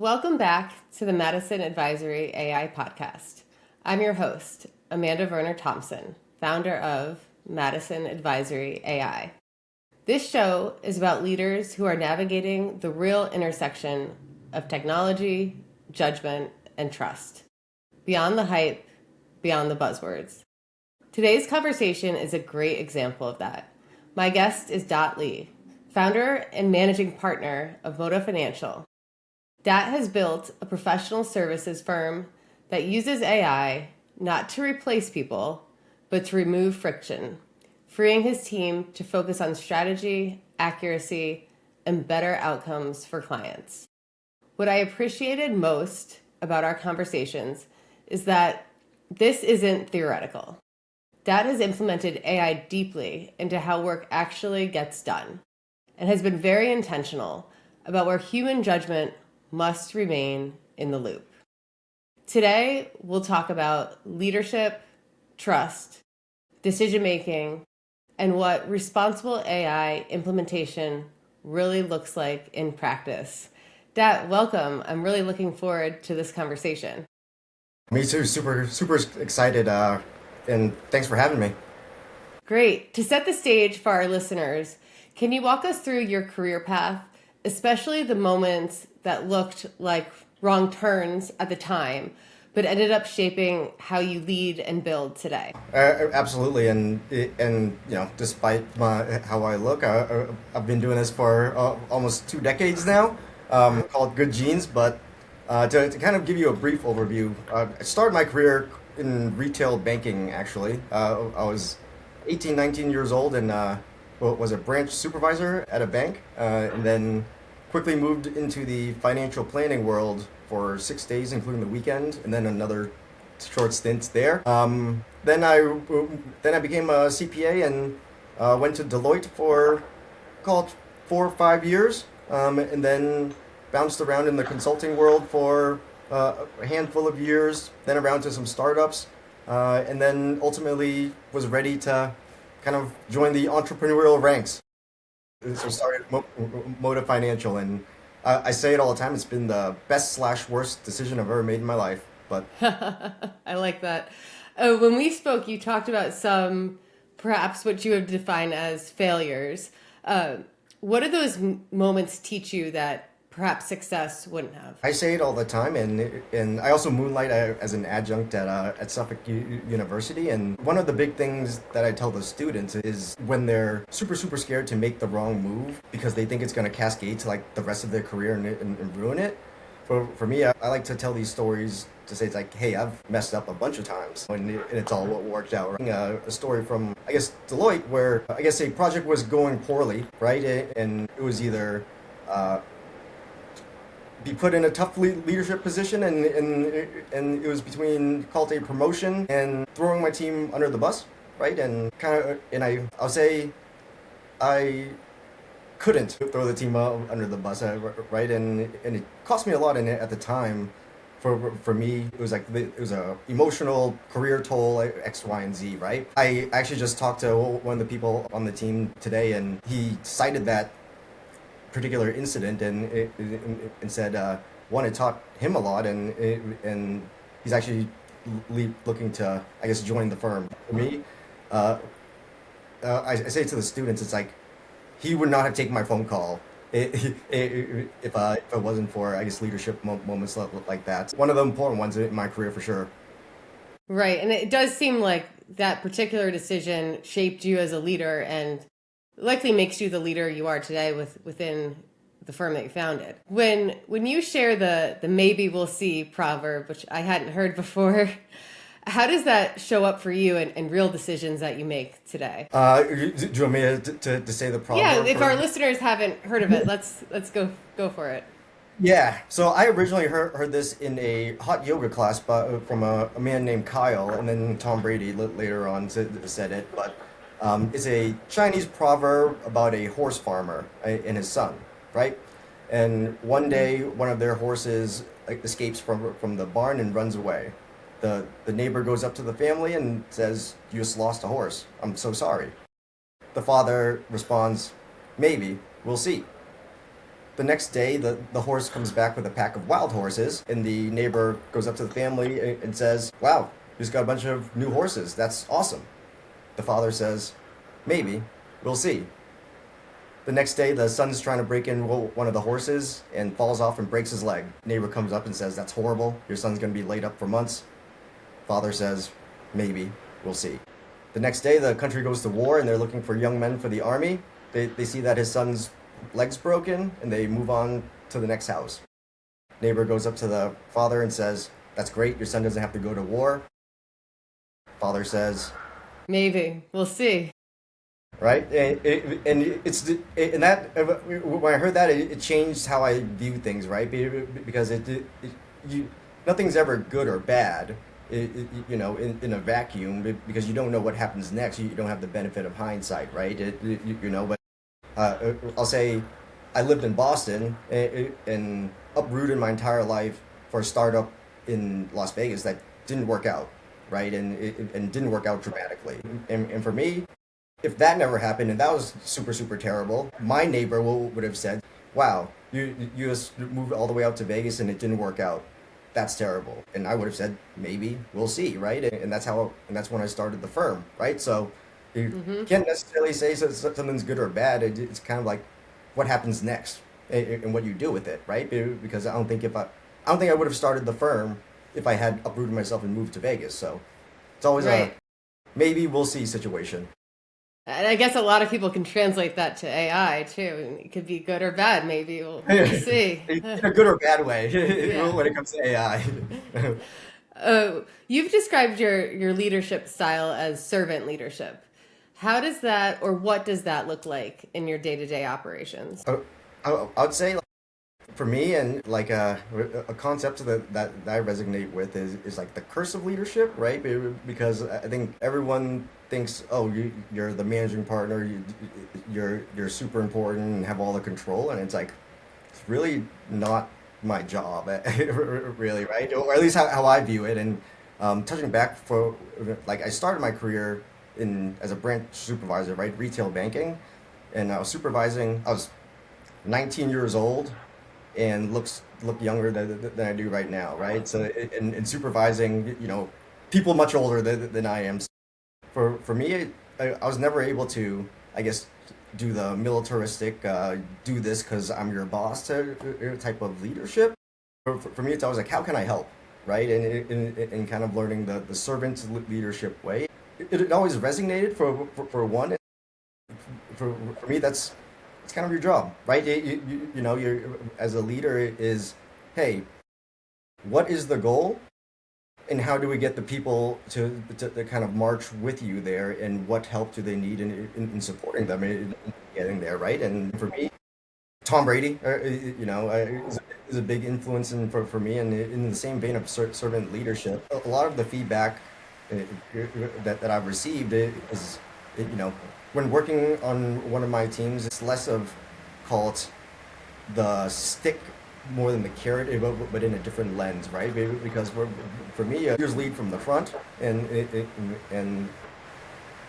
Welcome back to the Madison Advisory AI podcast. I'm your host, Verner Thompson, founder of Madison Advisory AI. This show is about leaders who are navigating the real intersection of technology, judgment, and trust. Beyond the hype, beyond the buzzwords. Today's conversation is a great example of that. My guest is Dat Lee, founder and managing partner of Motta Financial. Dat has built a professional services firm that uses AI not to replace people, but to remove friction, freeing his team to focus on strategy, accuracy, and better outcomes for clients. What I appreciated most about our conversations is that this isn't theoretical. Dat has implemented AI deeply into how work actually gets done and has been very intentional about where human judgment must remain in the loop. Today, we'll talk about leadership, trust, decision-making, and what responsible AI implementation really looks like in practice. Dat, welcome. I'm really looking forward to this conversation. Me too. Super excited. And thanks for having me. Great. To set the stage for our listeners, can you walk us through your career path, especially the moments that looked like wrong turns at the time, but ended up shaping how you lead and build today? Absolutely, and despite how I look, I've been doing this for almost 2 decades now. Called Good Genes, but to kind of give you a brief overview, I started my career in retail banking. Actually, I was 18, 19 years old and was a branch supervisor at a bank, and then quickly moved into the financial planning world for 6 days, including the weekend, and then another short stint there. Then I became a CPA and went to Deloitte for called 4 or 5 years, and then bounced around in the consulting world for a handful of years, then around to some startups, and then ultimately was ready to kind of join the entrepreneurial ranks. So started Motta Financial, and I say it all the time. It's been the best/worst decision I've ever made in my life. But I like that. When we spoke, you talked about some, perhaps what you would define as failures. What do those moments teach you that perhaps success wouldn't have? I say it all the time, and I also moonlight as an adjunct at Suffolk University. And one of the big things that I tell the students is when they're super scared to make the wrong move because they think it's going to cascade to like the rest of their career and ruin it. For me, I like to tell these stories to say it's like, hey, I've messed up a bunch of times and it's all what worked out. Right? A story from, I guess, Deloitte where I guess a project was going poorly, right? And it was either be put in a tough leadership position, and it was between called a promotion and throwing my team under the bus, right? And I'll say I couldn't throw the team under the bus, right? And it cost me a lot, and at the time, for me, it was a emotional career toll, like X, Y, and Z, right? I actually just talked to one of the people on the team today, and he cited that particular incident and said one, it taught him a lot, and he's actually looking to, I guess, join the firm. For me, I say to the students, it's like he would not have taken my phone call if it wasn't for, I guess, leadership moments like that. One of the important ones in my career for sure. Right, and it does seem like that particular decision shaped you as a leader and likely makes you the leader you are today within the firm that you founded. When you share the maybe we'll see proverb, which I hadn't heard before, how does that show up for you in real decisions that you make today? Do you want me to say the proverb? Yeah, if our listeners haven't heard of it, let's go for it. Yeah, so I originally heard this in a hot yoga class from a man named Kyle, and then Tom Brady later on said it, but it's a Chinese proverb about a horse farmer and his son, right? And one day, one of their horses escapes from the barn and runs away. The neighbor goes up to the family and says, "You just lost a horse. I'm so sorry." The father responds, "Maybe. We'll see." The next day, the horse comes back with a pack of wild horses, and the neighbor goes up to the family and says, "Wow, you just got a bunch of new horses. That's awesome." The father says, "Maybe. We'll see." The next day, the son's trying to break in one of the horses and falls off and breaks his leg. Neighbor comes up and says, "That's horrible. Your son's going to be laid up for months." Father says, "Maybe. We'll see." The next day, the country goes to war and they're looking for young men for the army. They see that his son's leg's broken and they move on to the next house. Neighbor goes up to the father and says, "That's great. Your son doesn't have to go to war." Father says, Maybe. We'll see. right? And that when I heard that, it changed how I view things, right? Because nothing's ever good or bad, in a vacuum, because you don't know what happens next. You don't have the benefit of hindsight, right? But I'll say I lived in Boston and uprooted my entire life for a startup in Las Vegas that didn't work out, right? And didn't work out dramatically. And for me, if that never happened and that was super, super terrible, my neighbor would have said, "Wow, you just moved all the way out to Vegas and it didn't work out. That's terrible." And I would have said, "Maybe, we'll see," right? And that's when I started the firm, right? So you can't necessarily say something's good or bad. It's kind of like what happens next and what you do with it, right? Because I don't think I would have started the firm if I had uprooted myself and moved to Vegas. So it's always Right. a maybe we'll see situation. And I guess a lot of people can translate that to AI too. It could be good or bad. Maybe we'll see. In a good or bad way Yeah. when it comes to AI. You've described your leadership style as servant leadership. How does that, or what does that look like in your day-to-day operations? I would say, like, for me, and like a concept that I resonate with is like the curse of leadership, right? Because I think everyone thinks, oh, you're the managing partner, you're super important and have all the control, and it's like it's really not my job, really, right? Or at least how I view it. And touching back for like I started my career in as a branch supervisor, right, retail banking, and I was supervising. I was 19 years old and look younger than I do right now, right? So in supervising, people much older than I am. For me, I was never able to, I guess, do the militaristic, do this because I'm your boss type of leadership. For me, it's always like, how can I help, right? And kind of learning the servant leadership way. It always resonated for one. For me, it's kind of your job, right? You're as a leader is, hey, what is the goal, and how do we get the people to kind of march with you there, and what help do they need in supporting them in getting there, right? And for me, Tom Brady, is a big influence for me, and in the same vein of servant leadership, a lot of the feedback that I've received is, when working on one of my teams, it's less of, call it, the stick more than the carrot, but in a different lens, right? Because for me, leaders lead from the front, and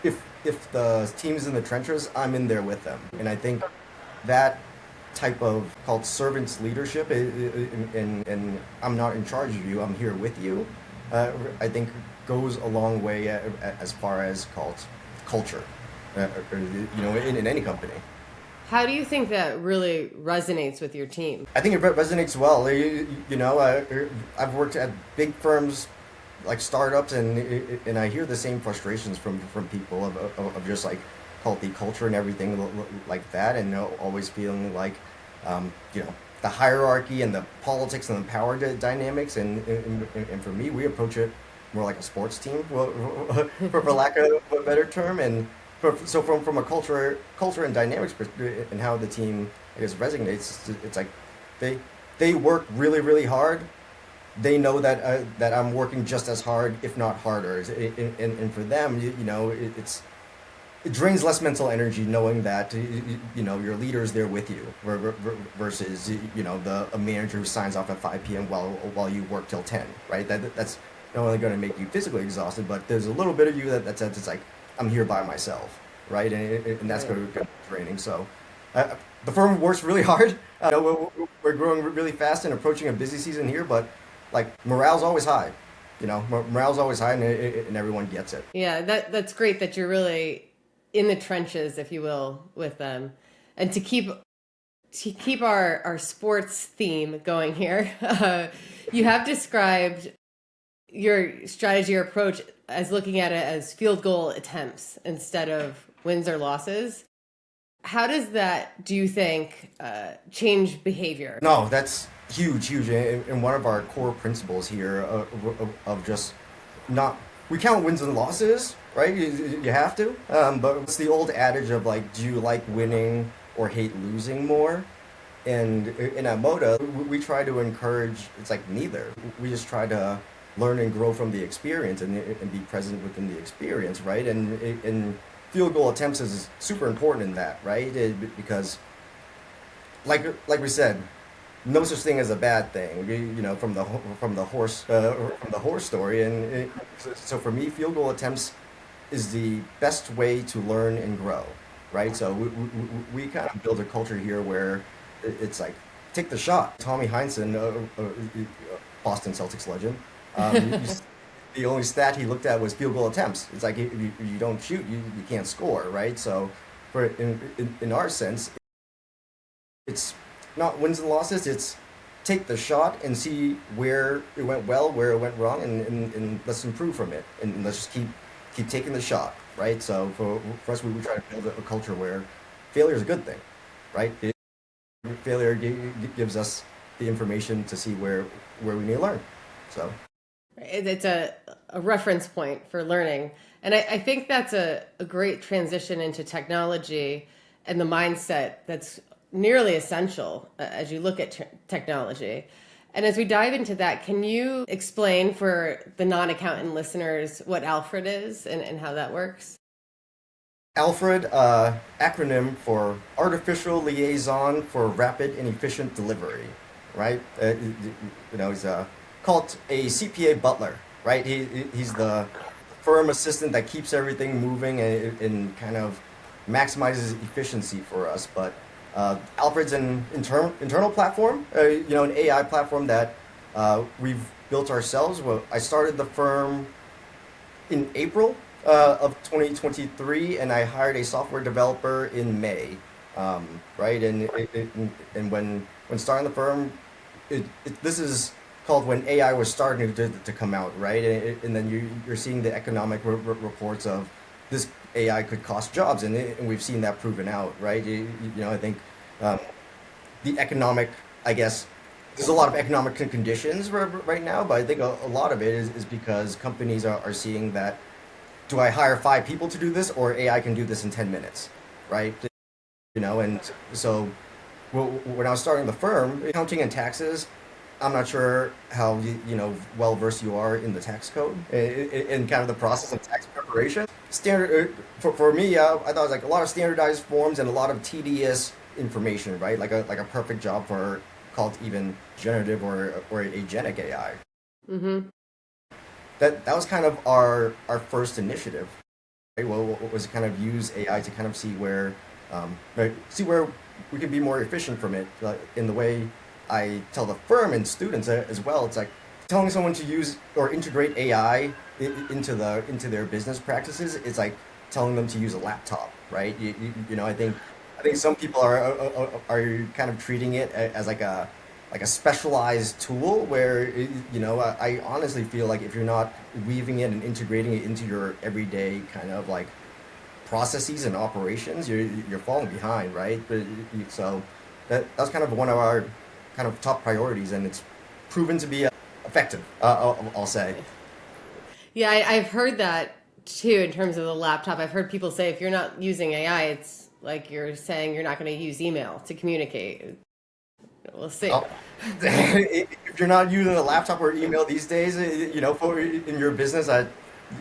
if the team's in the trenches, I'm in there with them, and I think that type of called servants leadership, and I'm not in charge of you, I'm here with you. I think goes a long way as far as called culture, in any company. How do you think that really resonates with your team? I think it resonates well. I've worked at big firms like startups, and I hear the same frustrations from people of just like healthy culture and everything like that, and always feeling like, the hierarchy and the politics and the power dynamics, and for me, we approach it more like a sports team, for lack of a better term, and. So from a culture and dynamics and how the team, I guess, resonates, it's like they work really, really hard. They know that I'm working just as hard, if not harder. And for them, it drains less mental energy knowing that your leader's there with you versus a manager who signs off at 5 p.m. while you work till 10, right? That's not only going to make you physically exhausted, but there's a little bit of you that says it's like, I'm here by myself, right? And that's going to be draining. So The firm works really hard. We're growing really fast and approaching a busy season here, but like morale's always high. Morale's always high, and everyone gets it. Yeah, that's great that you're really in the trenches, if you will, with them, and to keep our sports theme going here. You have described your strategy or approach as looking at it as field goal attempts instead of wins or losses. How does that, do you think, change behavior? No, that's huge, huge, and one of our core principles here of just not we count wins and losses, right? You have to, but it's the old adage of like, do you like winning or hate losing more? And in at Motta, we try to encourage. It's like neither. We just try to learn and grow from the experience and be present within the experience, right? And field goal attempts is super important in that, right? Because like we said, no such thing as a bad thing. From the horse story, so for me, field goal attempts is the best way to learn and grow, right? So we kind of build a culture here where it's like take the shot. Tommy Heinsohn, Boston Celtics legend, the only stat he looked at was field goal attempts. It's like if you don't shoot, you can't score, right? So in our sense, it's not wins and losses. It's take the shot and see where it went well, where it went wrong, and let's improve from it. And let's just keep taking the shot, right? So for us, we try to build a culture where failure is a good thing, right? Failure gives us the information to see where we need to learn. So It's a reference point for learning. And I think that's a great transition into technology and the mindset that's nearly essential as you look at technology. And as we dive into that, can you explain for the non-accountant listeners what Alfred is and how that works? Alfred, acronym for Artificial Liaison for Rapid and Efficient Delivery, right? He's called a CPA butler, right? He's the firm assistant that keeps everything moving and kind of maximizes efficiency for us. But Alfred's an internal platform, an AI platform that we've built ourselves. Well, I started the firm in April of 2023, and I hired a software developer in May, right? And when starting the firm, this is called when AI was starting to come out, right? And then you're seeing the economic reports of this AI could cost jobs, and we've seen that proven out, right? I think the economic, I guess, there's a lot of economic conditions right now, but I think a lot of it is because companies are seeing that do I hire 5 people to do this, or AI can do this in 10 minutes, right? And so when I was starting the firm, accounting and taxes, I'm not sure how well versed you are in the tax code and kind of the process of tax preparation. Standard for me, I thought it was like a lot of standardized forms and a lot of tedious information, right? Like a perfect job for called even generative or agentic AI. Mm-hmm. That was kind of our first initiative, right? Well, was kind of use AI to kind of see where we can be more efficient from it. In the way I tell the firm and students as well, it's like telling someone to use or integrate AI into their business practices. It's like telling them to use a laptop, right? I think some people are kind of treating it as like a specialized tool where I honestly feel like if you're not weaving it and integrating it into your everyday kind of like processes and operations, you're falling behind, right? So that's kind of one of our kind of top priorities, and it's proven to be effective. I'll say. Yeah, I've heard that too in terms of the laptop. I've heard people say if you're not using AI, it's like you're saying you're not going to use email to communicate. We'll see. Oh. If you're not using a laptop or email these days, in your business,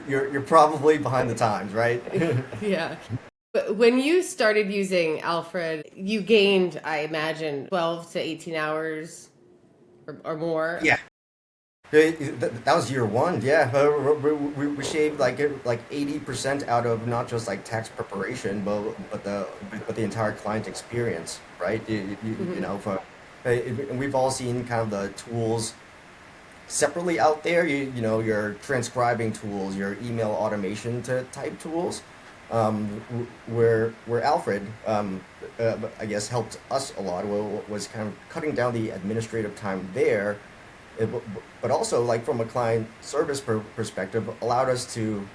you're probably behind the times, right? Yeah. But when you started using Alfred, you gained, I imagine, 12 to 18 hours or more. Yeah. That was year one. Yeah, we shaved like 80% out of not just like tax preparation, but the entire client experience, right? You Hmm. know, and we've all seen kind of the tools separately out there. You know, your transcribing tools, your email automation to type tools, where Alfred, I guess, helped us a lot. Was kind of cutting down the administrative time there, but also like from a client service perspective, allowed us to,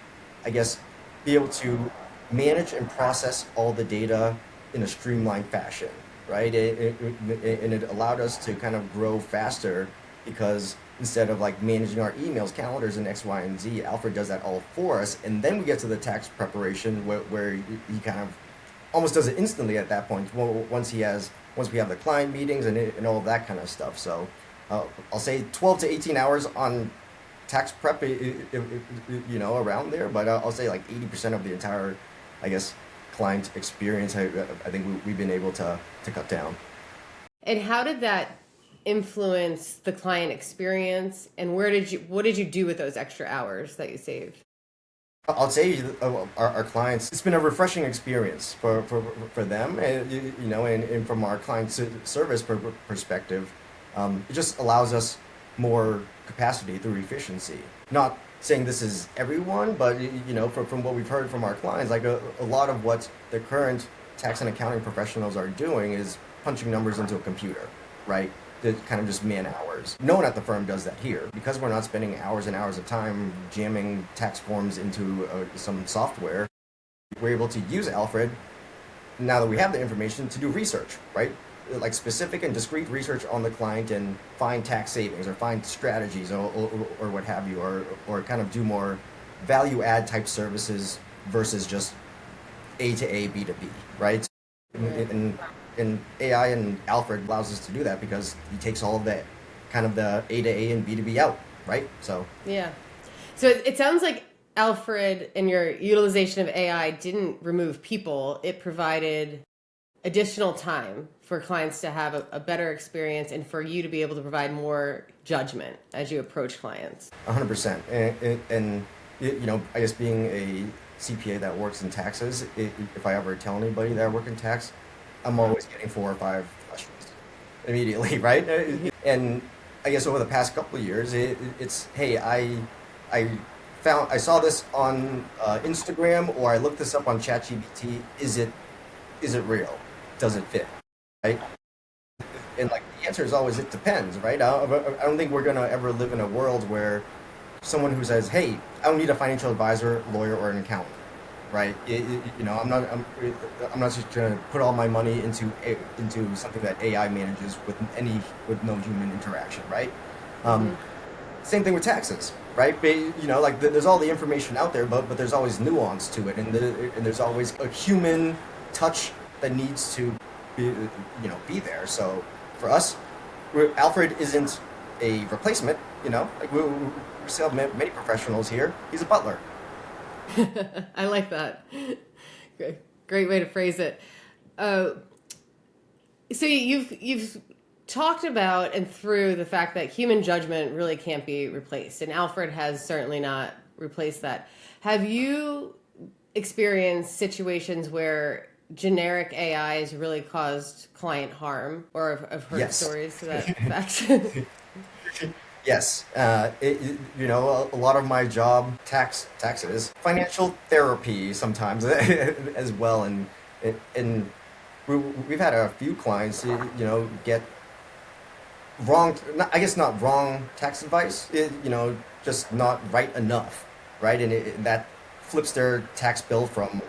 I guess, be able to manage and process all the data in a streamlined fashion, right? And it allowed us to kind of grow faster because instead of like managing our emails, calendars, and X, Y, and Z, Alfred does that all for us. And then we get to the tax preparation where he kind of almost does it instantly at that point. Once we have the client meetings and all of that kind of stuff. So I'll say 12 to 18 hours on tax prep, you know, around there. But I'll say like 80% of the entire, I guess, client experience. I think we've been able to cut down. And how did that influence the client experience? And what did you do with those extra hours that you saved? I'll say our clients, it's been a refreshing experience for them, and you know, and from our client service perspective, it just allows us more capacity through efficiency. Not saying this is everyone, but you know, from what we've heard from our clients, like a lot of what the current tax and accounting professionals are doing is punching numbers into a computer, right? That kind of just man hours. No one at the firm does that here because we're not spending hours and hours of time jamming tax forms into some software. We're able to use Alfred now that we have the information to do research, right? Like specific and discrete research on the client and find tax savings or find strategies or what have you, or kind of do more value add type services versus just A to A, B to B, right? Right. And AI and Alfred allows us to do that because he takes all of that kind of the A to A and B to B out, right? So Yeah. So it sounds like Alfred and your utilization of AI didn't remove people. It provided additional time for clients to have a better experience and for you to be able to provide more judgment as you approach clients. 100%. And you know, I guess being a CPA that works in taxes, if I ever tell anybody that I work in tax, I'm always getting 4 or 5 questions immediately, right? And I guess over the past couple of years, it's hey, I I saw this on Instagram, or I looked this up on ChatGPT. Is it real? Does it fit? Right? And like the answer is always it depends, right? I don't think we're gonna ever live in a world where someone who says, "Hey, I don't need a financial advisor, lawyer, or an accountant," right? You know, I'm not just gonna put all my money into something that AI manages with no human interaction, right? Um, Hmm. Same thing with taxes, right? You know, like there's all the information out there, but there's always nuance to it, and there's always a human touch that needs to be there. So for us, Alfred isn't a replacement. You know, like we still have many professionals here. He's a butler. I like that. Great way to phrase it. Uh, so you've talked about and through the fact that human judgment really can't be replaced, and Alfred has certainly not replaced that. Have you experienced situations where generic AI has really caused client harm, or have heard Yes. stories to that effect? Yes, you know, a lot of my job, taxes, financial therapy sometimes as well, and we've had a few clients, you know, get wrong, I guess not wrong tax advice, you know, just not right enough, right, and that flips their tax bill from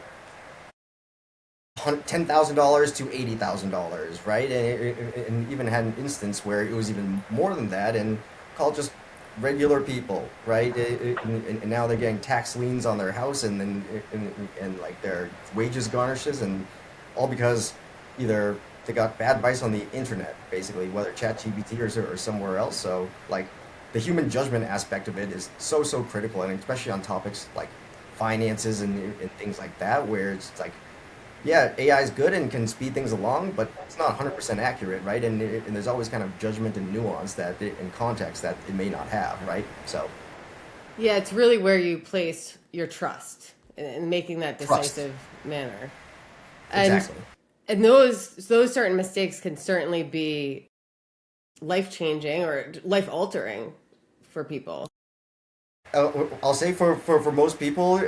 $10,000 to $80,000, right? And even had an instance where it was even more than that, and called just regular people, right? And now they're getting tax liens on their house, and like their wages garnishes, and all because either they got bad advice on the internet, basically, whether ChatGPT or somewhere else. So like the human judgment aspect of it is so critical, and especially on topics like finances and things like that, where it's like yeah, AI is good and can speed things along, but it's not 100% accurate, right? And there's always kind of judgment and nuance and context that it may not have, right? So Yeah, it's really where you place your trust in making that trust, decisive manner. And exactly. and those certain mistakes can certainly be life changing or life altering for people. I'll say for most people,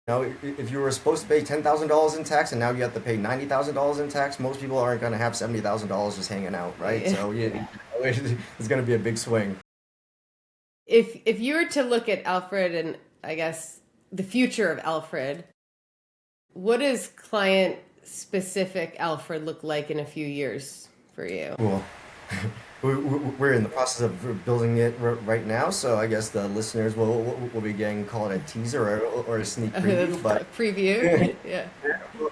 if you were supposed to pay $10,000 in tax and now you have to pay $90,000 in tax, most people aren't going to have $70,000 just hanging out, right? Yeah. So yeah, it's going to be a big swing. If you were to look at Alfred and I guess the future of Alfred, what does client specific Alfred look like in a few years for you? Cool. We're in the process of building it right now, so I guess the listeners will be getting call it a teaser or a sneak preview. But Preview, yeah.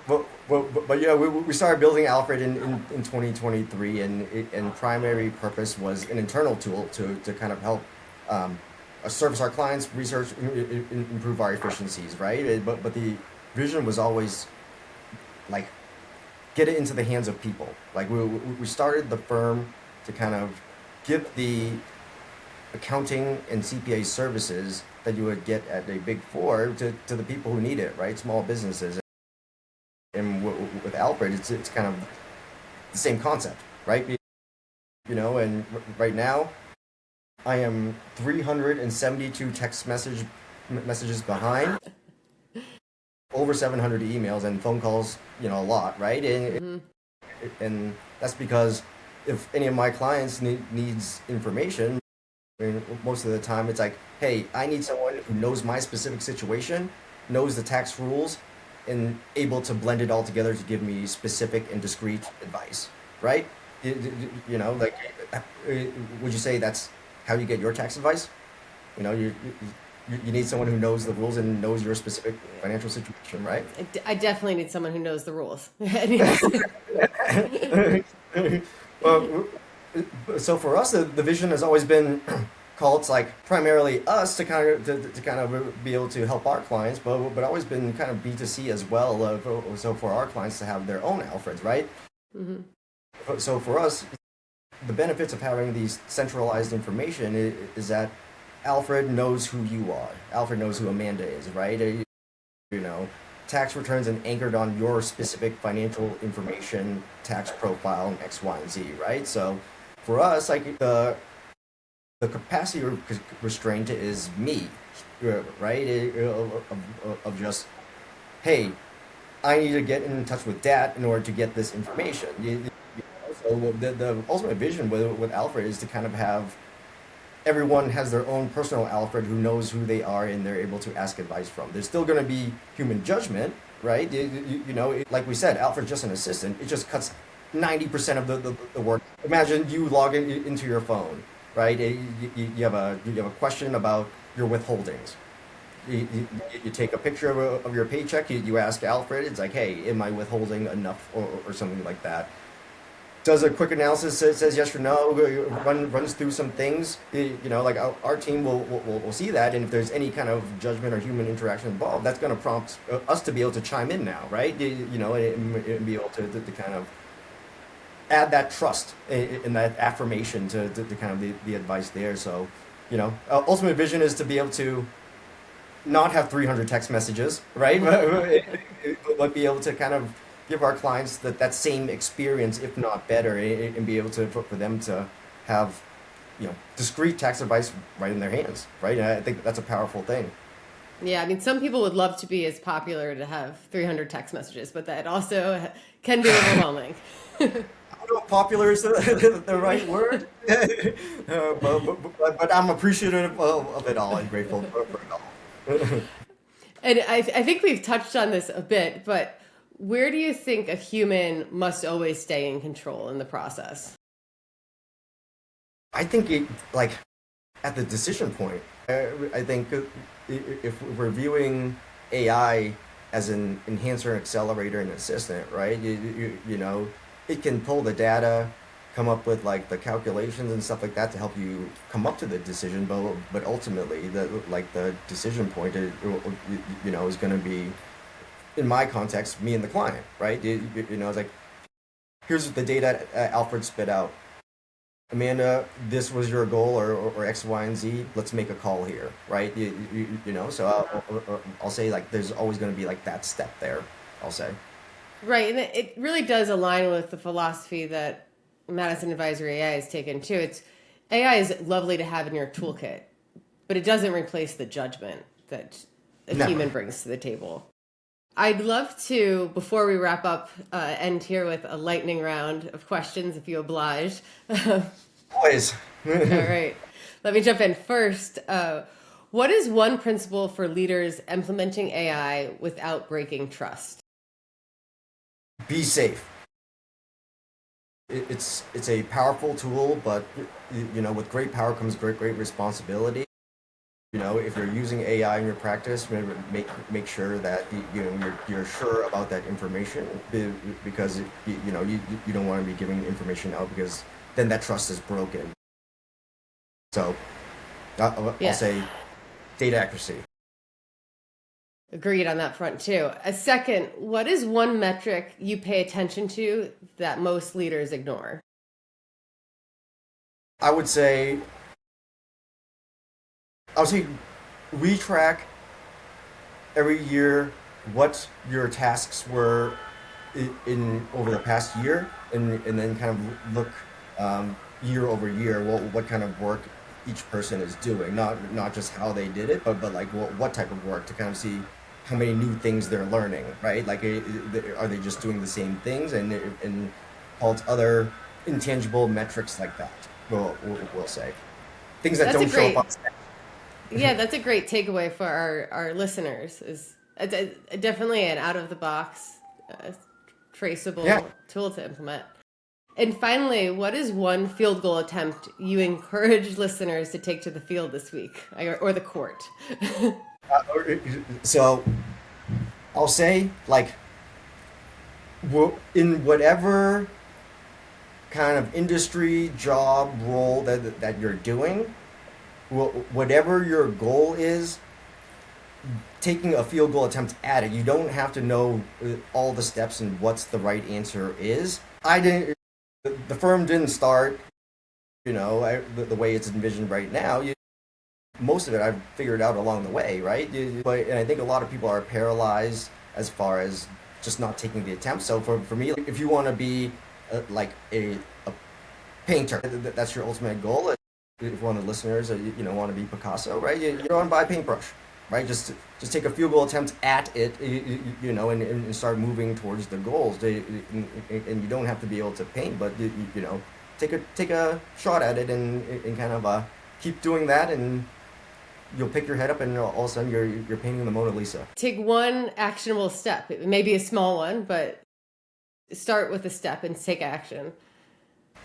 but yeah, we started building Alfred in 2023, and primary purpose was an internal tool to kind of help service our clients, research, improve our efficiencies, right? But the vision was always like get it into the hands of people. Like we started the firm to kind of give the accounting and CPA services that you would get at a big four to the people who need it, right? Small businesses. And with Alfred, it's kind of the same concept, right? And right now, I am 372 messages behind, over 700 emails and phone calls, a lot, right? And that's because if any of my clients needs information, I mean, most of the time it's like, hey, I need someone who knows my specific situation, knows the tax rules, and able to blend it all together to give me specific and discrete advice, right? Like, would you say that's how you get your tax advice? You need someone who knows the rules and knows your specific financial situation, right? I definitely need someone who knows the rules. Well, so for us, the vision has always been called like primarily us to kind of be able to help our clients, but always been kind of B2C as well. So for our clients to have their own Alfreds, right? Mm-hmm. So for us, the benefits of having these centralized information is that Alfred knows who you are. Alfred knows who Amanda is, right? Tax returns and anchored on your specific financial information, tax profile, and X, Y, and Z, right? So for us, like the capacity restraint is me, right? Of just, hey, I need to get in touch with Dad in order to get this information. So the ultimate vision with Alfred is to kind of have everyone has their own personal Alfred who knows who they are and they're able to ask advice from. There's still going to be human judgment, right? Like we said, Alfred's just an assistant. It just cuts 90% of the work. Imagine you log into your phone, right? You have a question about your withholdings. You take a picture of your paycheck. You ask Alfred. It's like, hey, am I withholding enough or something like that? Does a quick analysis, says yes or no, runs through some things. Like our team will see that, and if there's any kind of judgment or human interaction involved, that's going to prompt us to be able to chime in now, right? And be able to kind of add that trust and that affirmation to kind of the advice there. So, ultimate vision is to be able to not have 300 text messages, right? But be able to kind of give our clients that same experience, if not better, and be able to for them to have, discrete tax advice right in their hands, right? And I think that's a powerful thing. Yeah, I mean, some people would love to be as popular to have 300 text messages, but that also can be overwhelming. I don't know if popular is the right word, but I'm appreciative of it all and grateful for it all. And I think we've touched on this a bit, but where do you think a human must always stay in control in the process? I think like at the decision point. I think if we're viewing AI as an enhancer, accelerator, and assistant, right? It can pull the data, come up with like the calculations and stuff like that to help you come up to the decision. But ultimately, the decision point is going to be in my context, me and the client, right? It's like, here's the data Alfred spit out. Amanda, this was your goal, or X, Y, and Z. Let's make a call here, right? So I'll say, like, there's always going to be like that step there. I'll say. Right, and it really does align with the philosophy that Madison Advisory AI has taken too. It's AI is lovely to have in your toolkit, but it doesn't replace the judgment that a Never. human brings to the table. I'd love to, before we wrap up, end here with a lightning round of questions, if you oblige. Always. All right, let me jump in first. What is one principle for leaders implementing AI without breaking trust? Be safe. It's a powerful tool, but with great power comes great responsibility. If you're using AI in your practice, make sure that you're sure about that information, because you don't want to be giving information out, because then that trust is broken. So I'll say data accuracy. Agreed on that front too. A second, what is one metric you pay attention to that most leaders ignore? I would say we track every year what your tasks were in over the past year, and then kind of look year over year what kind of work each person is doing, not just how they did it, but like what type of work, to kind of see how many new things they're learning, right? Like, are they just doing the same things, and all other intangible metrics like that. We'll say things that don't show up on stage. Yeah, that's a great takeaway for our listeners. Is definitely an out of the box, traceable tool to implement. And finally, what is one field goal attempt you encourage listeners to take to the field this week, or the court? So I'll say, like, in whatever kind of industry, job, role that you're doing, whatever your goal is, taking a field goal attempt at it. You don't have to know all the steps and what's the right answer is. The firm didn't start, the way it's envisioned right now. Most of it I've figured out along the way, right? And I think a lot of people are paralyzed as far as just not taking the attempt. So for me, if you want to be like a painter, that's your ultimate goal. If one of the listeners, want to be Picasso, right? You don't want to buy a paintbrush, right? Just take a few goal attempt at it, and start moving towards the goals. And you don't have to be able to paint, but take a shot at it, and kind of keep doing that, and you'll pick your head up, and all of a sudden you're painting the Mona Lisa. Take one actionable step. It may be a small one, but start with a step and take action.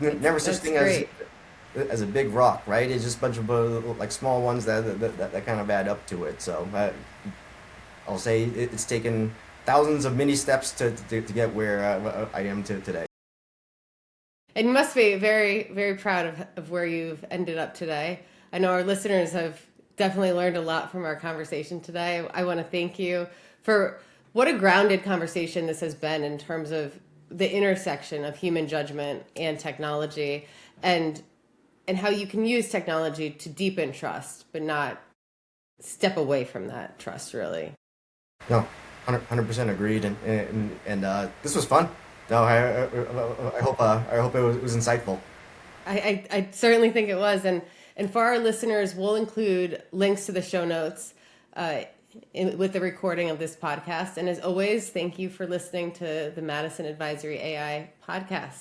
Never such thing as a big rock, right? It's just a bunch of like small ones that kind of add up to it. So I'll say it's taken thousands of mini steps to get where I am today. And you must be very, very proud of where you've ended up today. I know our listeners have definitely learned a lot from our conversation today. I want to thank you for what a grounded conversation this has been in terms of the intersection of human judgment and technology, and how you can use technology to deepen trust, but not step away from that trust, really. No, 100% agreed, and this was fun. No, I hope it was insightful. I certainly think it was, and for our listeners, we'll include links to the show notes with the recording of this podcast. And as always, thank you for listening to the Madison Advisory AI podcast.